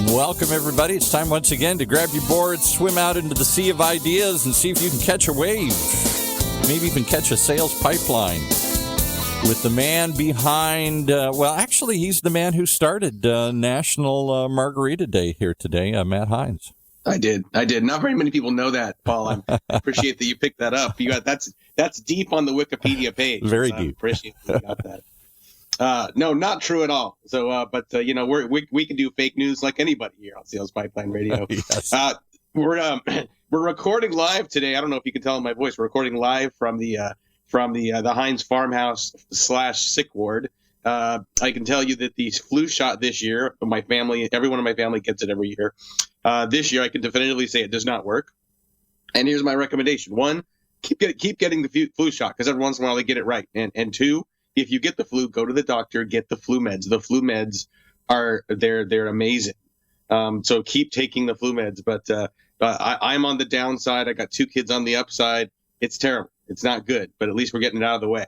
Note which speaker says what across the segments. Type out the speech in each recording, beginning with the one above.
Speaker 1: Welcome, everybody. It's time once again to grab your board, swim out into the sea of ideas, and see if you can catch a wave. Maybe even catch a sales pipeline with the man behind, actually, he's the man who started National Margarita Day here today, Matt Hines.
Speaker 2: I did. Not very many people know that, Paul. I appreciate that you picked that up. That's deep on the Wikipedia page.
Speaker 1: Very
Speaker 2: so
Speaker 1: deep.
Speaker 2: I appreciate that you got that. No, not true at all. So, we can do fake news like anybody here on Sales Pipeline Radio.
Speaker 1: Yes.
Speaker 2: We're recording live today. I don't know if you can tell in my voice. We're recording live from the Hines farmhouse / sick ward. I can tell you that the flu shot this year, everyone in my family gets it every year. This year, I can definitively say it does not work. And here's my recommendation: one, keep getting the flu shot, because every once in a while they get it right. And two, if you get the flu, go to the doctor, get the flu meds. The flu meds they're amazing. So keep taking the flu meds. But I'm on the downside. I got 2 kids on the upside. It's terrible. It's not good. But at least we're getting it out of the way.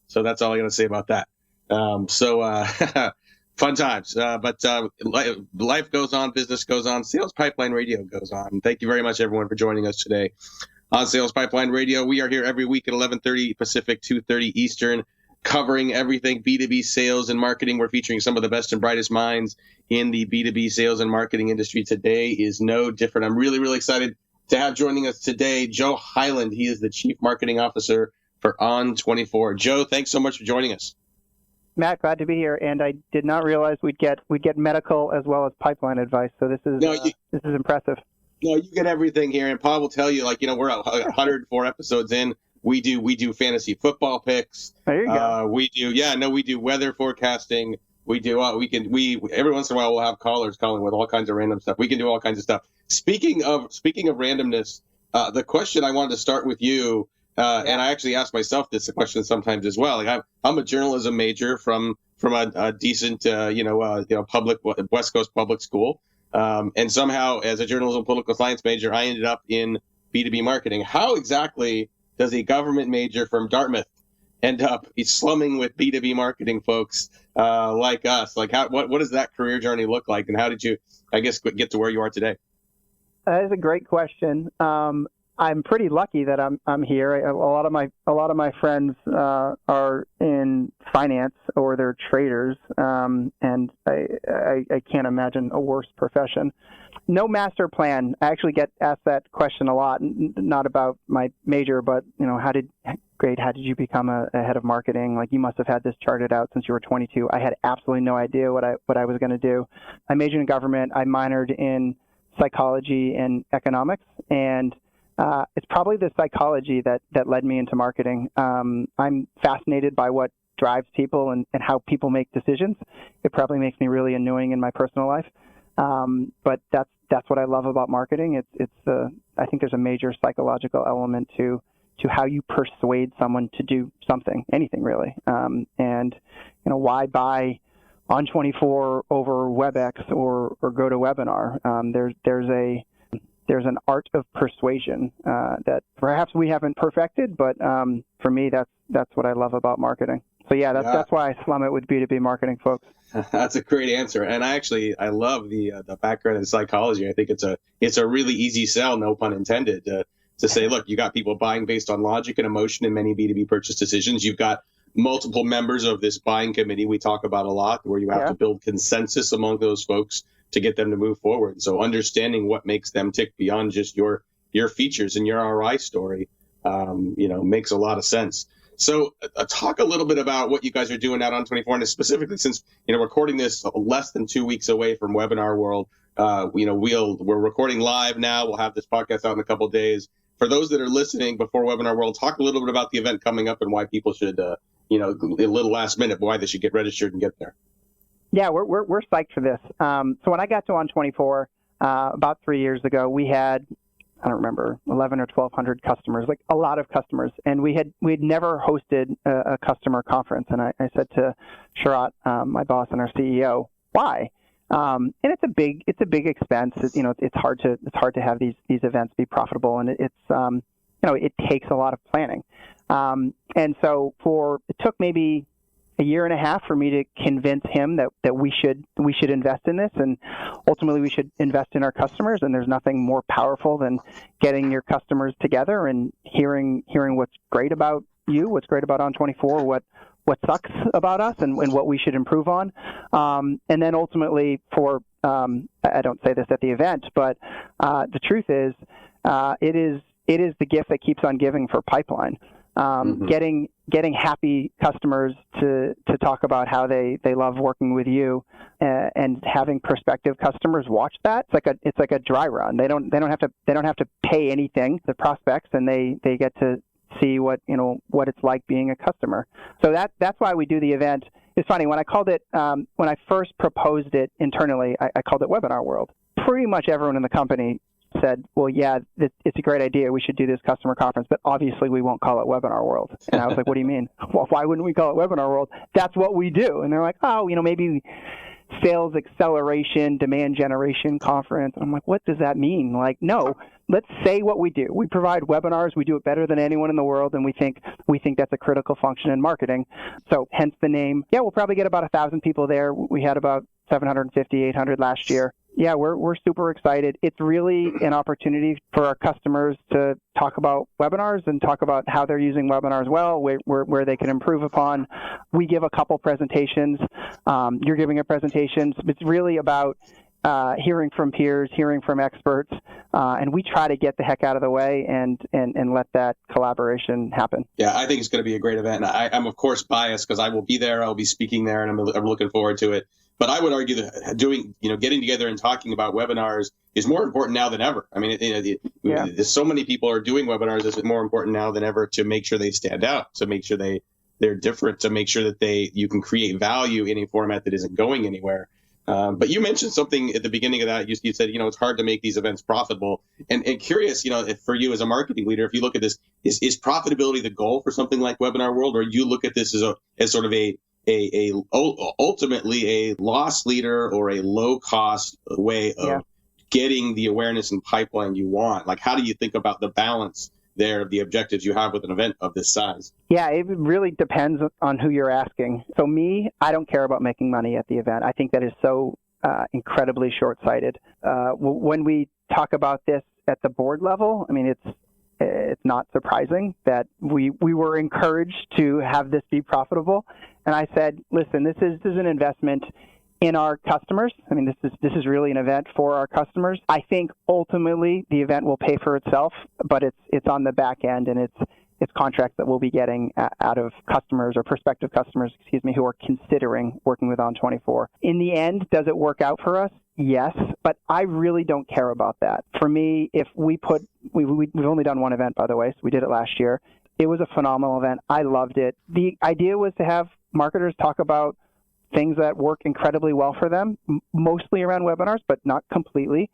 Speaker 2: So that's all I got to say about that. Fun times. But life goes on, business goes on, Sales Pipeline Radio goes on. Thank you very much, everyone, for joining us today on Sales Pipeline Radio. We are here every week at 11:30 Pacific, 2:30 Eastern, covering everything B2B sales and marketing. We're featuring some of the best and brightest minds in the B2B sales and marketing industry. Today is no different. I'm really, really excited to have joining us today Joe Hyland. He is the Chief Marketing Officer for On24. Joe, thanks so much for joining us.
Speaker 3: Matt, glad to be here, and I did not realize we'd get medical as well as pipeline advice. So this is impressive.
Speaker 2: No, you get everything here, and Paul will tell you. We're 104 episodes in. We do fantasy football picks.
Speaker 3: There you go.
Speaker 2: We do weather forecasting. We do every once in a while we'll have callers calling with all kinds of random stuff. We can do all kinds of stuff. Speaking of randomness, the question I wanted to start with you. And I actually ask myself this question sometimes as well. Like I'm a journalism major from a decent, public West Coast public school. And somehow as a journalism political science major, I ended up in B2B marketing. How exactly does a government major from Dartmouth end up slumming with B2B marketing folks like us? Like what does that career journey look like? And how did you, I guess, get to where you are today?
Speaker 3: That is a great question. I'm pretty lucky that I'm here. A lot of my friends are in finance or they're traders, and I can't imagine a worse profession. No master plan. I actually get asked that question a lot, not about my major, but how did you become a head of marketing? Like, you must have had this charted out since you were 22. I had absolutely no idea what I was going to do. I majored in government. I minored in psychology and economics, and it's probably the psychology that led me into marketing. I'm fascinated by what drives people and how people make decisions. It probably makes me really annoying in my personal life, but that's what I love about marketing. I think there's a major psychological element to how you persuade someone to do something, anything really. And why buy On24 over WebEx or GoToWebinar? There's an art of persuasion that perhaps we haven't perfected, but for me, that's what I love about marketing. So that's why I slum it with B2B marketing folks.
Speaker 2: That's a great answer, and I love the background in psychology. I think it's a really easy sell, no pun intended, to say, look, you got people buying based on logic and emotion in many B2B purchase decisions. You've got multiple members of this buying committee we talk about a lot, where you have to build consensus among those folks to get them to move forward. So understanding what makes them tick beyond just your features and your ROI story, makes a lot of sense. So talk a little bit about what you guys are doing out on 24, and specifically since, recording this less than 2 weeks away from Webinar World, we're recording live now. We'll have this podcast out in a couple of days. For those that are listening before Webinar World, talk a little bit about the event coming up and why people should, a little last minute, why they should get registered and get there.
Speaker 3: Yeah, we're psyched for this. So when I got to On24 about 3 years ago, we had, I don't remember, 11 or 1,200 customers, like a lot of customers, and we'd never hosted a customer conference. And I said to Sharat, my boss and our CEO, why? And it's a big expense. It's hard to have these events be profitable, and it takes a lot of planning. And so it took maybe a year and a half for me to convince him that we should invest in this, and ultimately we should invest in our customers. And there's nothing more powerful than getting your customers together and hearing what's great about you, what's great about On24, what sucks about us, and what we should improve on. And then ultimately I don't say this at the event, but the truth is, it is the gift that keeps on giving for pipeline. Getting happy customers to talk about how they love working with you, and having prospective customers watch that. It's like a dry run. They don't have to pay anything, the prospects, and they get to see what it's like being a customer. So that's why we do the event. It's funny, when I called it, when I first proposed it internally, I called it Webinar World. Pretty much everyone in the company said, well, yeah, it's a great idea. We should do this customer conference, but obviously we won't call it Webinar World. And I was like, what do you mean? Well, why wouldn't we call it Webinar World? That's what we do. And they're like, oh, maybe sales acceleration, demand generation conference. And I'm like, what does that mean? Like, no, let's say what we do. We provide webinars. We do it better than anyone in the world, and we think that's a critical function in marketing. So hence the name. Yeah, we'll probably get about 1,000 people there. We had about 750, 800 last year. Yeah, we're super excited. It's really an opportunity for our customers to talk about webinars and talk about how they're using webinars well, where they can improve upon. We give a couple presentations. You're giving a presentation. It's really about hearing from peers, hearing from experts, and we try to get the heck out of the way and let that collaboration happen.
Speaker 2: Yeah, I think it's going to be a great event. I'm of course biased because I will be there. I'll be speaking there, and I'm looking forward to it. But I would argue that getting together and talking about webinars is more important now than ever. I mean, there's so many people are doing webinars. It's more important now than ever to make sure they stand out, to make sure they're different, to make sure that you can create value in a format that isn't going anywhere. But you mentioned something at the beginning of that. You said, it's hard to make these events profitable. And curious, if for you as a marketing leader, if you look at this, is profitability the goal for something like Webinar World, or you look at this as sort of ultimately a loss leader or a low cost way of getting the awareness and pipeline you want? Like, how do you think about the balance there of the objectives you have with an event of this size?
Speaker 3: Yeah, it really depends on who you're asking. So me, I don't care about making money at the event. I think that is so incredibly short-sighted. When we talk about this at the board level, I mean, it's not surprising that we were encouraged to have this be profitable. And I said, listen, this is an investment in our customers. I mean, this is really an event for our customers. I think ultimately the event will pay for itself, but it's on the back end, and it's contracts that we'll be getting out of customers or prospective customers, who are considering working with On24. In the end, does it work out for us? Yes, but I really don't care about that. For me, if we've only done one event, by the way, so we did it last year. It was a phenomenal event. I loved it. The idea was to have marketers talk about things that work incredibly well for them, mostly around webinars, but not completely.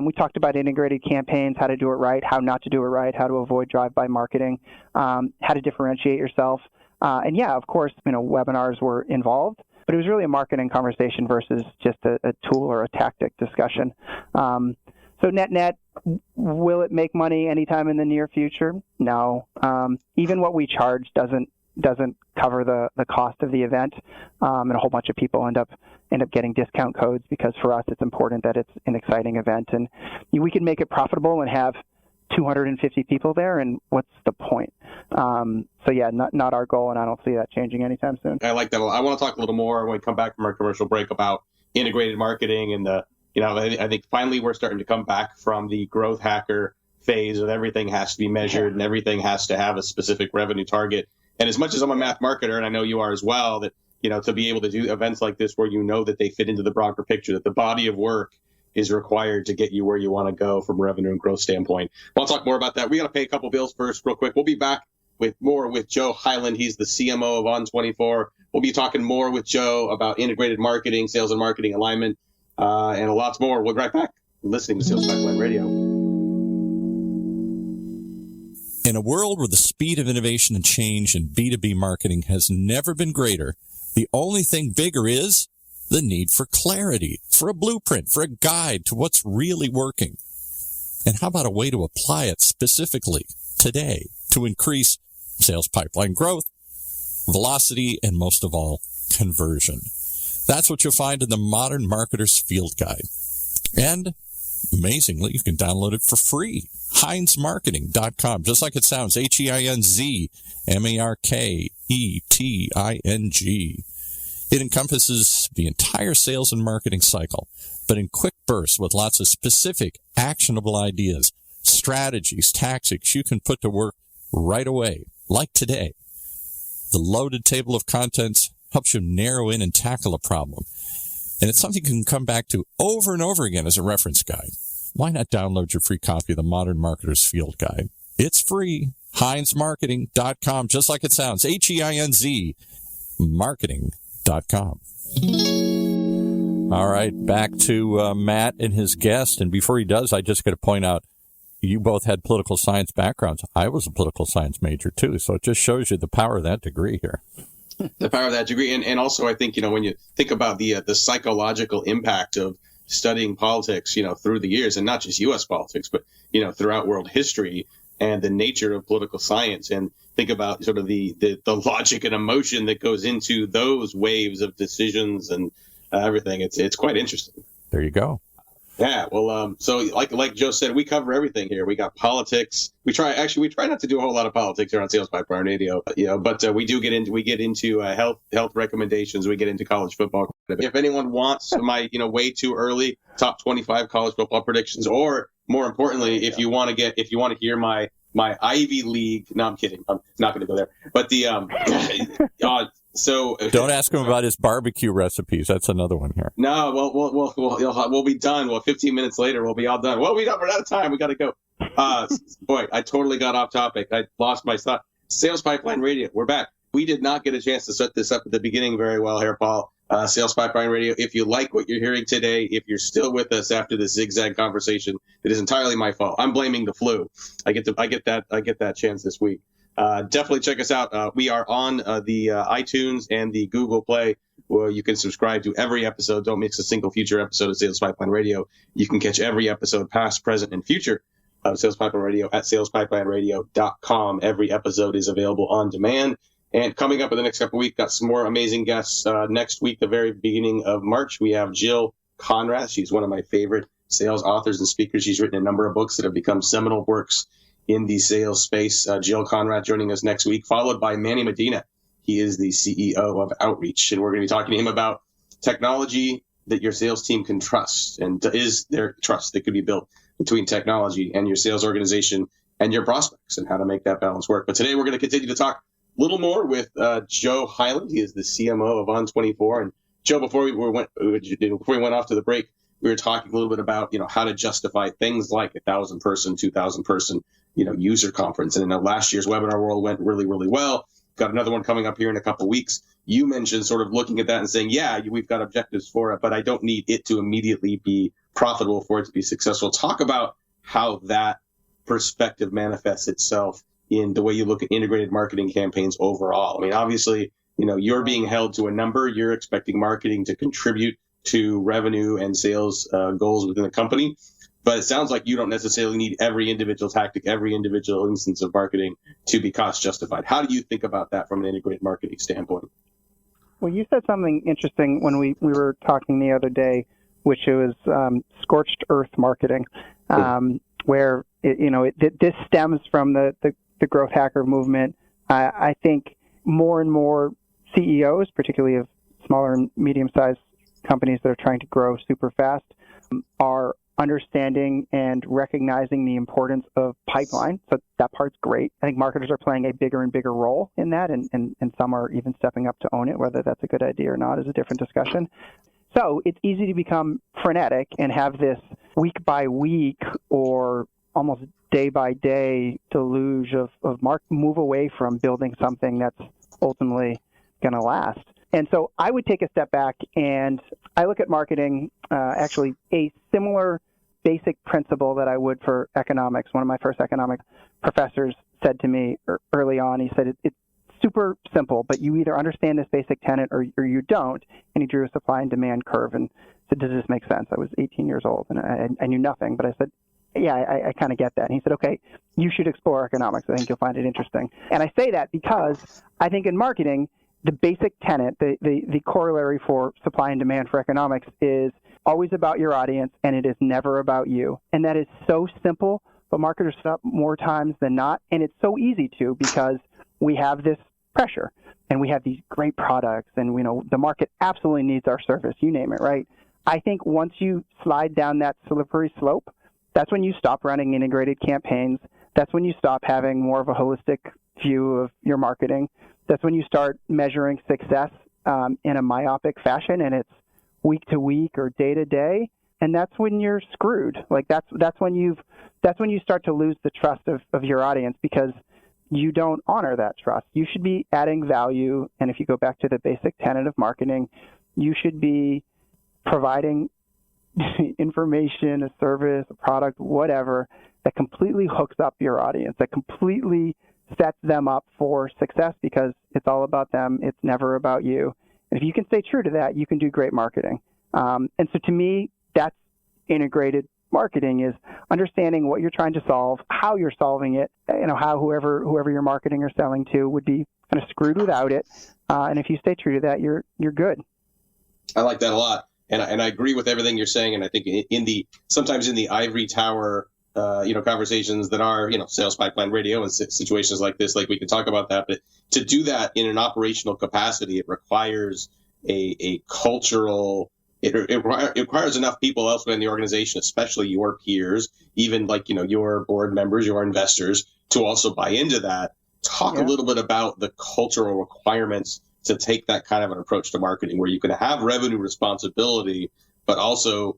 Speaker 3: We talked about integrated campaigns, how to do it right, how not to do it right, how to avoid drive-by marketing, how to differentiate yourself. And yeah, of course, webinars were involved, but it was really a marketing conversation versus just a tool or a tactic discussion. So net, will it make money anytime in the near future? No. Even what we charge doesn't cover the cost of the event, and a whole bunch of people end up getting discount codes, because for us it's important that it's an exciting event, and we can make it profitable and have 250 people there, and what's the point? So yeah, not our goal, and I don't see that changing anytime soon.
Speaker 2: I like that a lot. I want to talk a little more when we come back from our commercial break about integrated marketing and I think finally we're starting to come back from the growth hacker phase of everything has to be measured and everything has to have a specific revenue target. And as much as I'm a math marketer, and I know you are as well, that, to be able to do events like this where that they fit into the broader picture, that the body of work is required to get you where you want to go from a revenue and growth standpoint. I'll talk more about that. We got to pay a couple bills first real quick. We'll be back with more with Joe Hyland. He's the CMO of On24. We'll be talking more with Joe about integrated marketing, sales and marketing alignment, and lots more. We'll be right back. You're listening to Sales Pipeline Radio.
Speaker 1: In a world where the speed of innovation and change in B2B marketing has never been greater, the only thing bigger is the need for clarity, for a blueprint, for a guide to what's really working. And how about a way to apply it specifically today to increase sales pipeline growth velocity, and most of all, conversion. That's what you'll find in the Modern Marketer's Field Guide. And amazingly, you can download it for free. HeinzMarketing.com, just like it sounds, HeinzMarketing. It encompasses the entire sales and marketing cycle, but in quick bursts with lots of specific, actionable ideas, strategies, tactics you can put to work right away, like today. The loaded table of contents helps you narrow in and tackle a problem. And it's something you can come back to over and over again as a reference guide. Why not download your free copy of the Modern Marketer's Field Guide? It's free. HeinzMarketing.com, just like it sounds. HEINZ Marketing.com. All right, back to Matt and his guest. And before he does, I just got to point out, you both had political science backgrounds. I was a political science major, too. So it just shows you the power of that degree here.
Speaker 2: The power of that degree. And also, I think, when you think about the psychological impact of studying politics, through the years, and not just U.S. politics, but, throughout world history and the nature of political science, and think about sort of the logic and emotion that goes into those waves of decisions and everything. It's quite interesting.
Speaker 1: There you go.
Speaker 2: Yeah, well, so like Joe said, we cover everything here. We got politics. We try not to do a whole lot of politics here on Sales Pipeline Radio, but we get into health recommendations. We get into college football. If anyone wants my way too early top 25 college football predictions, or more importantly, if you want to hear my Ivy League, no, I'm kidding. I'm not going to go there. But so
Speaker 1: don't ask him about his barbecue recipes. That's another one here.
Speaker 2: No, we'll be done. Well, 15 minutes later, we'll be all done. Well, we're out of time. We got to go. Boy, I totally got off topic. I lost my thought. Sales Pipeline Radio, we're back. We did not get a chance to set this up at the beginning very well here, Paul. Sales Pipeline Radio. If you like what you're hearing today, if you're still with us after this zigzag conversation, it is entirely my fault. I'm blaming the flu. I get that chance this week. Definitely check us out. We are on the iTunes and the Google Play, where you can subscribe to every episode. Don't miss a single future episode of Sales Pipeline Radio. You can catch every episode, past, present, and future, of Sales Pipeline Radio at salespipelineradio.com. Every episode is available on demand. And coming up in the next couple of weeks, got some more amazing guests. Next week, the very beginning of March, we have Jill Conrad. She's one of my favorite sales authors and speakers. She's written a number of books that have become seminal works in the sales space. Jill Conrad joining us next week, followed by Manny Medina. He is the CEO of Outreach, and we're going to be talking to him about technology that your sales team can trust, and is there trust that could be built between technology and your sales organization and your prospects, and how to make that balance work. But today we're going to continue to talk a little more with Joe Hyland. He is the CMO of On24. And Joe, before we went off to the break, we were talking a little bit about how to justify things like 1,000 person, 2,000 person user conference. And last year's Webinar World went really, really well. Got another one coming up here in a couple of weeks. You mentioned sort of looking at that and saying, yeah, we've got objectives for it, but I don't need it to immediately be profitable for it to be successful. Talk about how that perspective manifests itself in the way you look at integrated marketing campaigns overall. I mean, obviously, you're being held to a number. You're expecting marketing to contribute to revenue and sales goals within the company. But it sounds like you don't necessarily need every individual tactic, every individual instance of marketing to be cost justified. How do you think about that from an integrated marketing standpoint?
Speaker 3: Well, you said something interesting when we were talking the other day, which was scorched earth marketing, where this stems from the growth hacker movement. I think more and more CEOs, particularly of smaller and medium-sized companies that are trying to grow super fast, are understanding and recognizing the importance of pipeline. So that part's great. I think marketers are playing a bigger and bigger role in that, and some are even stepping up to own it. Whether that's a good idea or not is a different discussion. So it's easy to become frenetic and have this week by week or almost day by day deluge of move away from building something that's ultimately going to last. And so I would take a step back, and I look at marketing, actually a similar basic principle that I would for economics. One of my first economic professors said to me early on, he said, it's super simple, but you either understand this basic tenet or you don't. And he drew a supply and demand curve and said, does this make sense? I was 18 years old, and I knew nothing, but I said, yeah, I kind of get that. And he said, okay, you should explore economics. I think you'll find it interesting. And I say that because I think in marketing, the basic tenet, the corollary for supply and demand for economics is always about your audience, and it is never about you. And that is so simple, but marketers stop more times than not. And it's so easy to, because we have this pressure and we have these great products, and the market absolutely needs our service, you name it, right? I think once you slide down that slippery slope, that's when you stop running integrated campaigns. That's when you stop having more of a holistic view of your marketing. That's when you start measuring success in a myopic fashion, and it's week to week or day to day, and that's when you're screwed. Like that's when you start to lose the trust of your audience, because you don't honor that trust. You should be adding value, and if you go back to the basic tenet of marketing, you should be providing information, a service, a product, whatever, that completely hooks up your audience, that completely sets them up for success, because it's all about them. It's never about you. And if you can stay true to that, you can do great marketing. And so to me, that's integrated marketing, is understanding what you're trying to solve, how you're solving it, how whoever you're marketing or selling to would be kind of screwed without it. And if you stay true to that, you're good.
Speaker 2: I like that a lot. And I agree with everything you're saying. And I think sometimes in the ivory tower, conversations that are, sales pipeline radio and situations like this, like we can talk about that, but to do that in an operational capacity, it requires a cultural, it requires enough people elsewhere in the organization, especially your peers, even like, your board members, your investors, to also buy into that. Talk a little bit about the cultural requirements to take that kind of an approach to marketing, where you can have revenue responsibility, but also,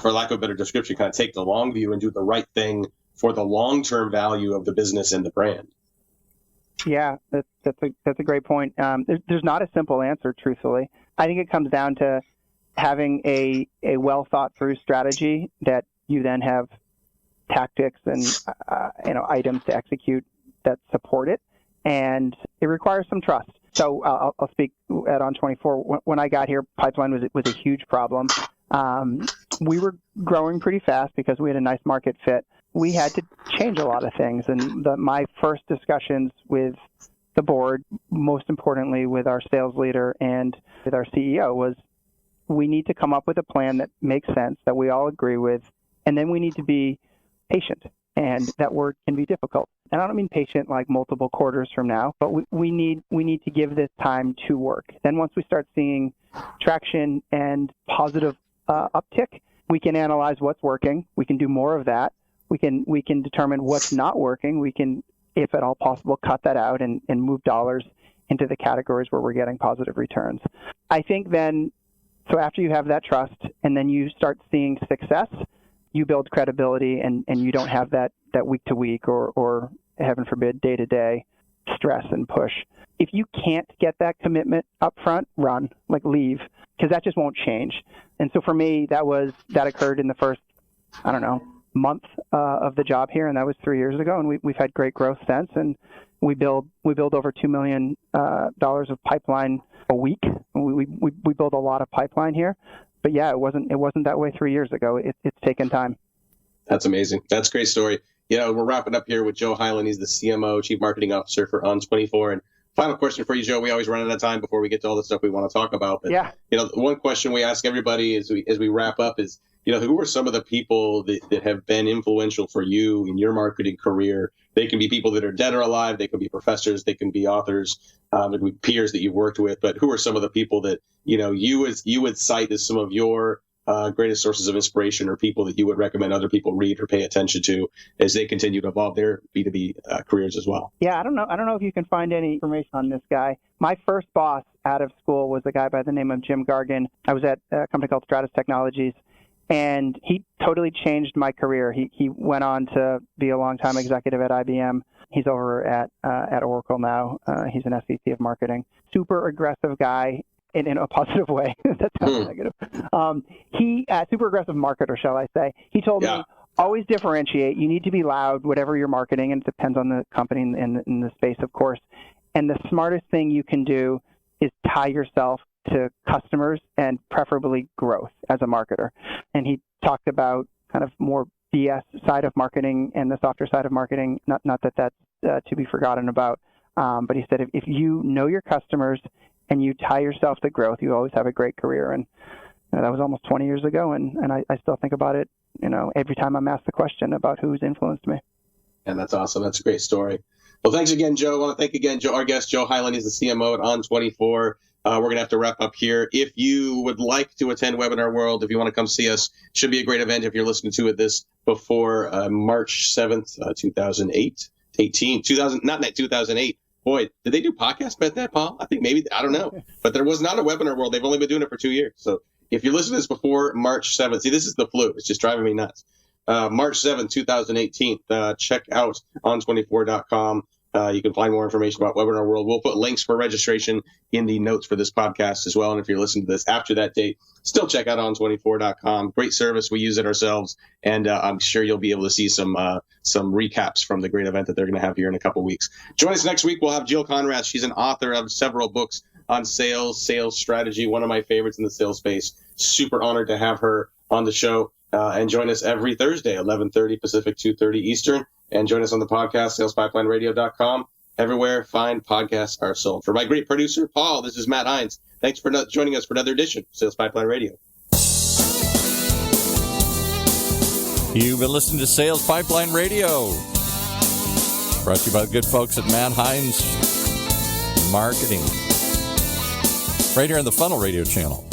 Speaker 2: for lack of a better description, kind of take the long view and do the right thing for the long-term value of the business and the brand.
Speaker 3: Yeah, that's a great point. There's not a simple answer, truthfully. I think it comes down to having a well thought through strategy that you then have tactics and items to execute that support it, and it requires some trust. So I'll speak at On24. When I got here, pipeline was a huge problem. We were growing pretty fast because we had a nice market fit. We had to change a lot of things. And my first discussions with the board, most importantly with our sales leader and with our CEO, was we need to come up with a plan that makes sense, that we all agree with, and then we need to be patient. And that word can be difficult. And I don't mean patient like multiple quarters from now, but we need to give this time to work. Then once we start seeing traction and positive uptick, we can analyze what's working. We can do more of that. We can determine what's not working. We can, if at all possible, cut that out and move dollars into the categories where we're getting positive returns. I think then, so after you have that trust and then you start seeing success, you build credibility, and you don't have that week to week or heaven forbid day to day stress and push. If you can't get that commitment up front, run, leave, because that just won't change. And so for me, that occurred in the first, month of the job here, and that was 3 years ago. And we've had great growth since, and we build over $2 million of pipeline a week. We build a lot of pipeline here. But yeah, it wasn't that way 3 years ago. It's taken time.
Speaker 2: That's amazing. That's a great story. We're wrapping up here with Joe Hyland. He's the CMO, Chief Marketing Officer for On24. And final question for you, Joe. We always run out of time before we get to all the stuff we want to talk about. But, one question we ask everybody as we wrap up is, who are some of the people that have been influential for you in your marketing career? They can be people that are dead or alive. They can be professors. They can be authors. They can be peers that you've worked with. But who are some of the people that, you would cite as some of your greatest sources of inspiration, or people that you would recommend other people read or pay attention to as they continue to evolve their B2B careers as well? Yeah,
Speaker 3: I don't know if you can find any information on this guy. My first boss out of school was a guy by the name of Jim Gargan. I was at a company called Stratus Technologies, and he totally changed my career. He went on to be a longtime executive at IBM. He's over at Oracle now. He's an SVP of marketing. Super aggressive guy. In a positive way. That sounds negative. Super aggressive marketer, shall I say. He told me, always differentiate. You need to be loud, whatever you're marketing, and it depends on the company and in the space, of course. And the smartest thing you can do is tie yourself to customers and preferably growth as a marketer. And he talked about kind of more BS side of marketing and the softer side of marketing. Not that that's to be forgotten about. But he said, if you know your customers and you tie yourself to growth, you always have a great career. And that was almost 20 years ago, and I still think about it, every time I'm asked the question about who's influenced me.
Speaker 2: And that's awesome. That's a great story. Well, thanks again, Joe. I want to thank again our guest, Joe Hyland. He's the CMO at On24. We're going to have to wrap up here. If you would like to attend Webinar World, if you want to come see us, should be a great event if you're listening to this before March 7th, 2008. Not 2008. Boy, did they do podcasts about that, Paul? I think maybe, I don't know. But there was not a Webinar World. They've only been doing it for 2 years. So if you're listening to this before March 7th, see, this is the flu. It's just driving me nuts. March 7th, 2018, check out on24.com. You can find more information about Webinar World. We'll put links for registration in the notes for this podcast as well. And if you're listening to this after that date, still check out on24.com. Great service. We use it ourselves. And I'm sure you'll be able to see some recaps from the great event that they're going to have here in a couple weeks. Join us next week. We'll have Jill Conrad. She's an author of several books on sales strategy, one of my favorites in the sales space. Super honored to have her on the show. And join us every Thursday, 11:30 Pacific, 2:30 Eastern. And join us on the podcast, salespipelines.com. Everywhere fine podcasts are sold. For my great producer, Paul, this is Matt Hines. Thanks for joining us for another edition of Sales Pipeline Radio.
Speaker 1: You've been listening to Sales Pipeline Radio. Brought to you by the good folks at Matt Hines Marketing. Right here on the Funnel Radio channel.